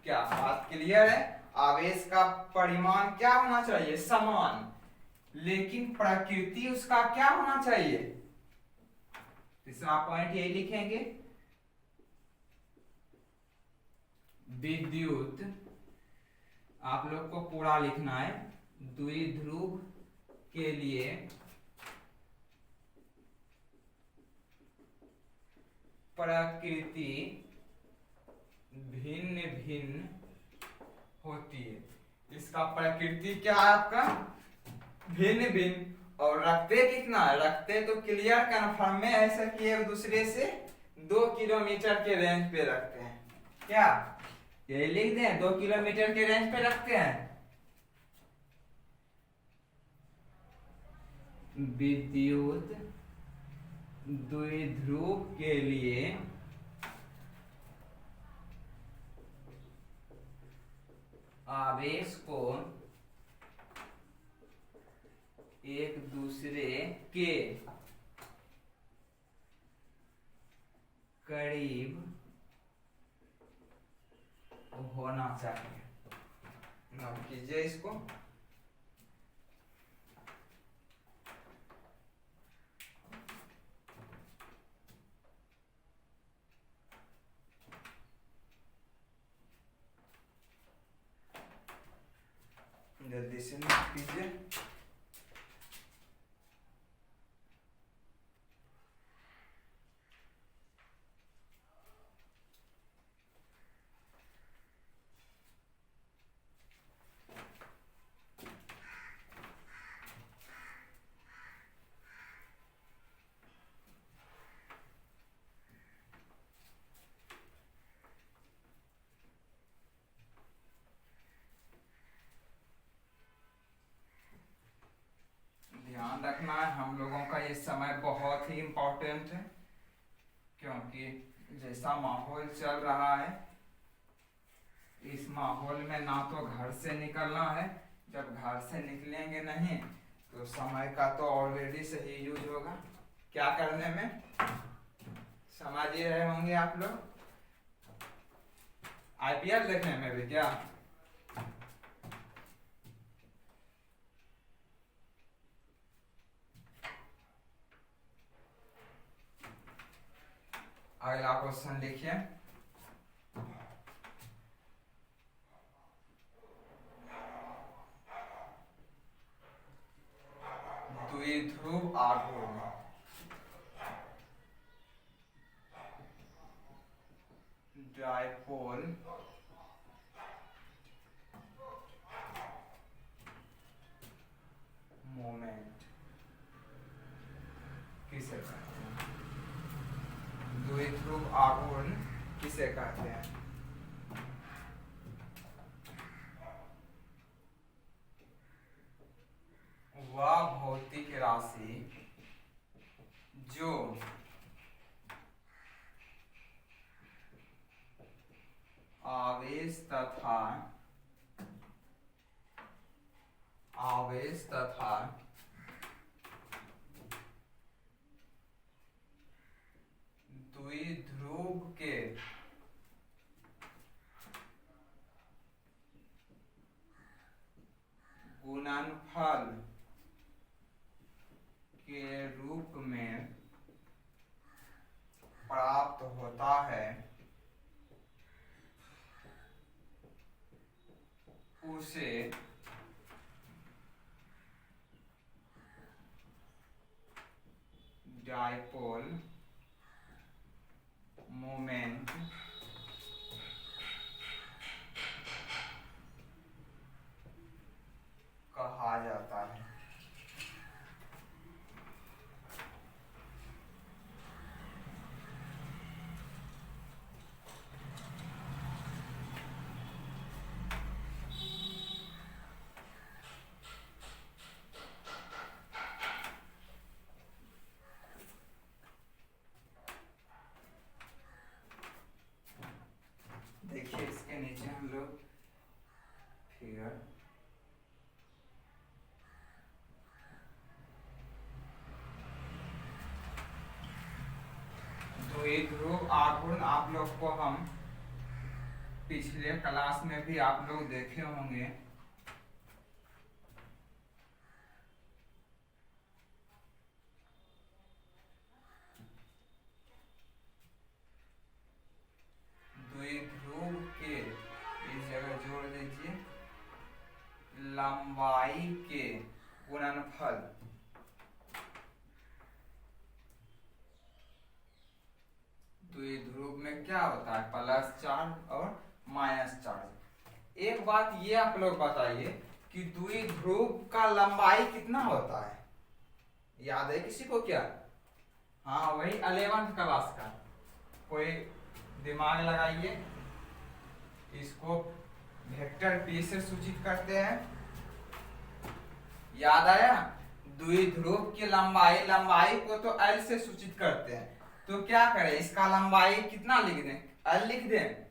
क्या बात क्लियर है? आवेश का परिमाण क्या होना चाहिए, समान, लेकिन प्रकृति उसका क्या होना चाहिए। तीसरा पॉइंट यही लिखेंगे, विद्युत, आप लोग को पूरा लिखना है, द्विध्रुव के लिए प्रकृति भिन्न भिन्न होती है। इसका प्रकृति क्या है आपका, भिन्न भिन्न। और रखते कितना, रखते तो क्लियर कन्फर्म में ऐसा कि एक दूसरे से 2 किलोमीटर के रेंज पे रखते हैं। क्या यही लिख दें, 2 किलोमीटर के रेंज पे रखते हैं। विद्युत द्विध्रुव के लिए आवेश को एक दूसरे के करीब होना चाहिए। नोट कीजिए इसको। जल्दी से नोट कीजिए। ध्यान रखना है, हम लोगों का ये समय बहुत ही इम्पोर्टेंट है, क्योंकि जैसा माहौल चल रहा है इस माहौल में ना तो घर से निकलना है, जब घर से निकलेंगे नहीं तो समय का तो ऑलरेडी सही यूज होगा। क्या करने में समझ ही रहे होंगे आप लोग, आईपीएल देखने में भी। क्या अगला क्वेश्चन लिखिए। द्विध्रुव आघूर्ण डायपोल मोमेंट किसे कहते हैं? द्विध्रुव आघूर्ण किसे कहते हैं? वह भौतिक राशि जो आवेश तथा द्विध्रुव के गुणनफल के रूप में प्राप्त होता है उसे डायपोल मोमेंट कहा जाता है। देखिए इसके नीचे हम लोग फिगर द्विध्रुव आघूर्ण आप लोग को हम पिछले क्लास में भी आप लोग देखे होंगे। द्विध्रुव के इस जगह जोड़ दीजिए लंबाई के गुणनफल द्विध्रुव में क्या होता है? प्लस चार्ज और माइनस चार्ज। एक बात ये आप लोग बताइए कि द्विध्रुव का लंबाई कितना होता है? याद है किसी को क्या? हाँ वही 11th क्लास का। कोई दिमाग लगाइए, इसको वेक्टर पी से सूचित करते हैं। याद आया? द्विध्रुव की लंबाई को तो एल से सूचित करते हैं, तो क्या करें, इसका लंबाई कितना लिख दें? एल लिख दें?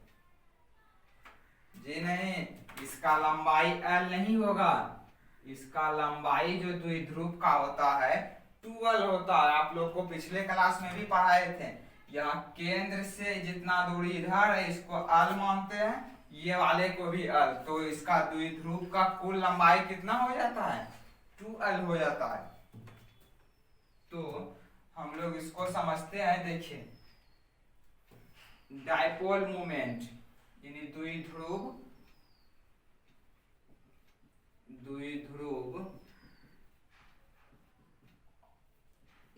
जी नहीं, इसका लंबाई एल नहीं होगा, इसका लंबाई जो द्विध्रुव का होता है 2l होता है। आप लोग को पिछले क्लास में भी पढ़ाए थे। यहाँ केंद्र से जितना दूरी इधर है इसको l मानते हैं, ये वाले को भी l, तो इसका द्विध्रुव का कुल लंबाई कितना हो जाता है? 2l हो जाता है। तो हम लोग इसको समझते हैं। देखिए डायपोल मोमेंट यानी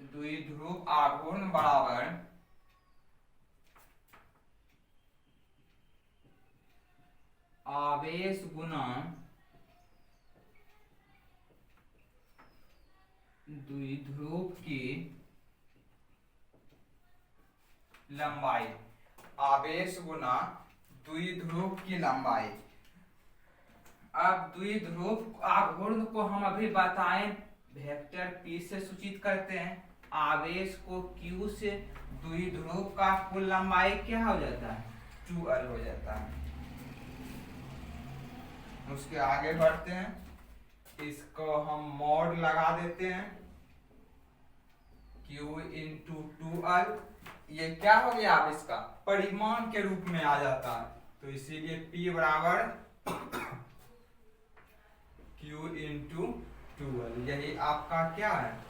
द्विध्रुव आघूर्ण बराबर आवेश गुना द्विध्रुव की लंबाई। आवेश गुना द्विध्रुव की लंबाई। अब द्विध्रुव आघूर्ण को हम अभी बताएं वेक्टर P से सूचित करते हैं। आवेश को Q से द्विध्रुव का कुल लंबाई क्या हो जाता है? 2L हो जाता है। उसके आगे बढ़ते हैं, इसको हम मॉड लगा देते हैं Q इंटू 2L। ये क्या हो गया? अब इसका परिमाण के रूप में आ जाता है, तो इसीलिए P बराबर Q इंटू 2L। यही आपका क्या है?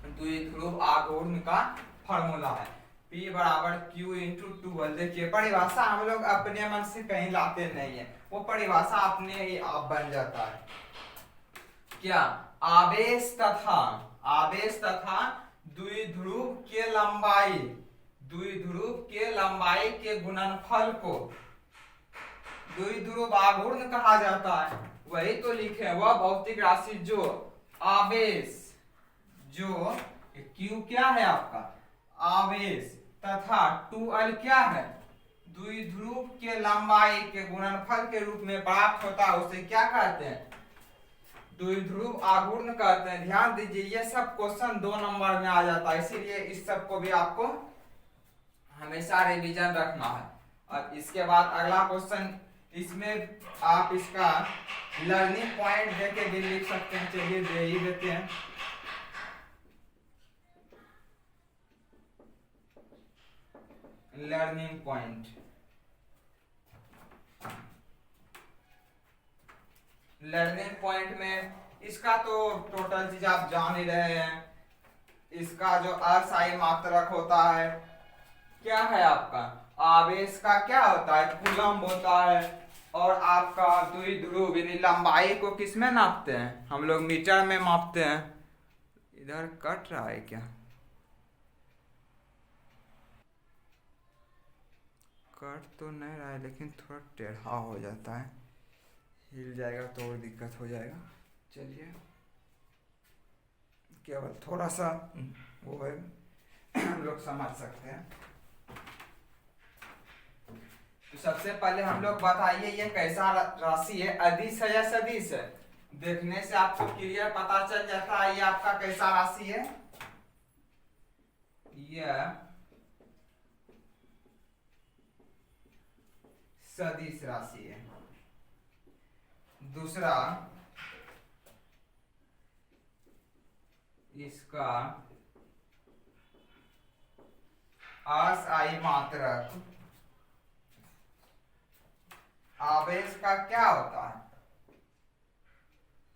द्विध्रुव आघूर्ण का फॉर्मूला है। P बराबर Q इंटू 2L। देखिए परिभाषा हम लोग अपने मन से कहीं लाते नहीं है, वो परिभाषा अपने ही आप बन जाता है। क्या? आवेश तथा द्विध्रुव के लंबाई के गुणनफल को द्विध्रुव आघूर्ण कहा जाता है। वही तो लिखे, वह भौतिक राशि जो आवेश, जो Q क्या है आपका? आवेश तथा 2L क्या है? द्विध्रुव के लंबाई के गुणनफल के रूप में प्राप्त होता है, उसे क्या कहते हैं? द्विध्रुव आघूर्ण कहते हैं। ध्यान दीजिए, ये सब क्वेश्चन 2 नंबर में आ जाता है, इसीलिए इस सब को भी आपको हमेशा रिवीजन रखना है। और इसके बाद अगला क्वेश्चन, इसमें आप इसका लर्निंग पॉइंट देके भी लिख सकते हैं। चलिए दे ही देते हैं। लर्निंग पॉइंट, लर्निंग पॉइंट में इसका तो टोटल चीज आप जान ही रहे हैं। इसका जो अस्थायी मात्रक होता है क्या है आपका? आवेश का क्या होता है? कूलम्ब होता है। और आपका द्विध्रुव यानी लंबाई को किस में नापते हैं? हम लोग मीटर में मापते हैं। इधर कट रहा है क्या? कट तो नहीं रहा है, लेकिन थोड़ा टेढ़ा हो जाता है। हिल जाएगा तो और दिक्कत हो जाएगा। चलिए, केवल थोड़ा सा वो है, हम लोग समझ सकते हैं। तो सबसे पहले हम लोग बताइए ये कैसा राशि है? अदिश है या सदिश है? देखने से आपको क्लियर पता चल जाता है ये आपका कैसा राशि है। यह सदिश राशि है। दूसरा, इसका अस्थायी मात्रक आवेश का क्या होता है?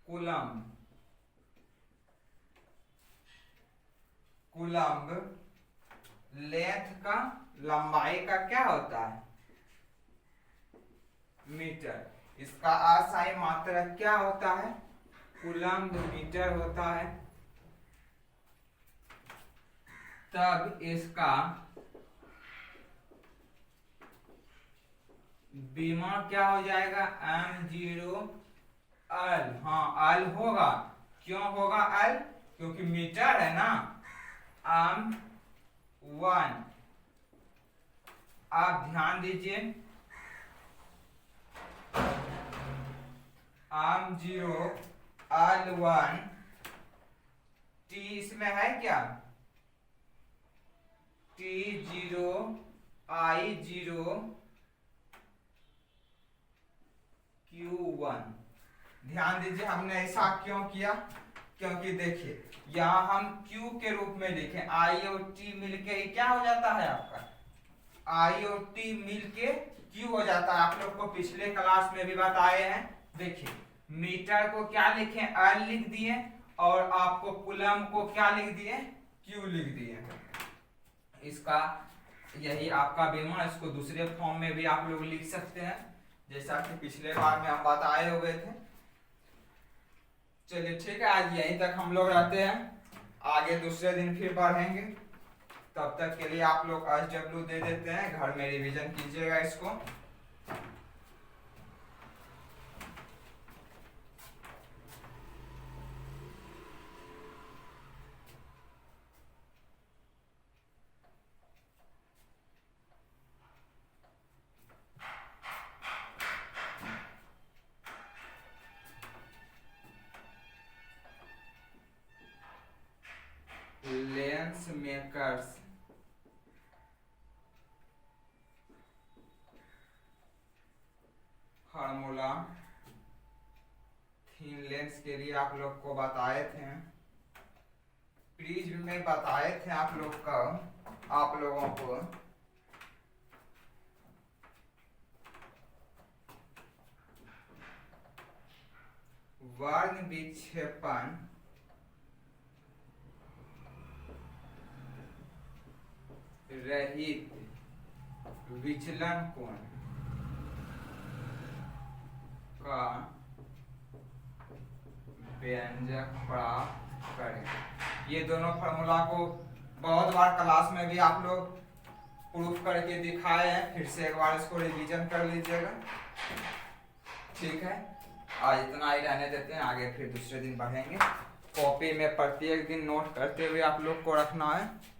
कूलम्ब। कूलम्ब लेंथ का, लंबाई का क्या होता है? मीटर। इसका अस्थायी मात्रक क्या होता है? कूलम्ब मीटर होता है। तब इसका बीमा क्या हो जाएगा? m0L। हाँ, L होगा। क्यों होगा L? क्योंकि मीटर है ना। m1। आप ध्यान दीजिए, m0L1 T इसमें है क्या? T0 I0 Q1। ध्यान दीजिए, हमने ऐसा क्यों किया? क्योंकि देखिए यहाँ हम Q के रूप में लिखें, I और T मिलके क्या हो जाता है आपका? I और T मिलके Q हो जाता है। आप लोग को पिछले क्लास में भी बताए हैं। देखिए मीटर को क्या लिखे? L लिख दिए, और आपको कूलम्ब को क्या लिख दिए? Q लिख दिए। इसका यही आपका बीमा, इसको दूसरे फॉर्म में भी आप लोग लिख सकते हैं, जैसा कि पिछले बार में हम बताए हुए थे। चलिए ठीक है, आज यहीं तक हम लोग रहते हैं, आगे दूसरे दिन फिर पढ़ेंगे। तब तक के लिए आप लोग SW दे देते हैं, घर में रिवीजन कीजिएगा इसको। लेंस मेकर्स फार्मूला थीन लेंस के लिए आप लोग को बताए थे, प्रिज्म में बताए थे आप लोगों को वर्ण विक्षेपण रहित विचलन कोण का व्यंजक प्राप्त करें। ये दोनों फार्मूला को बहुत बार क्लास में भी आप लोग प्रूफ करके दिखाए हैं, फिर से एक बार इसको रिवीजन कर लीजिएगा। ठीक है, आज इतना ही रहने देते हैं, आगे फिर दूसरे दिन बढ़ेंगे। कॉपी में प्रत्येक दिन नोट करते हुए आप लोग को रखना है।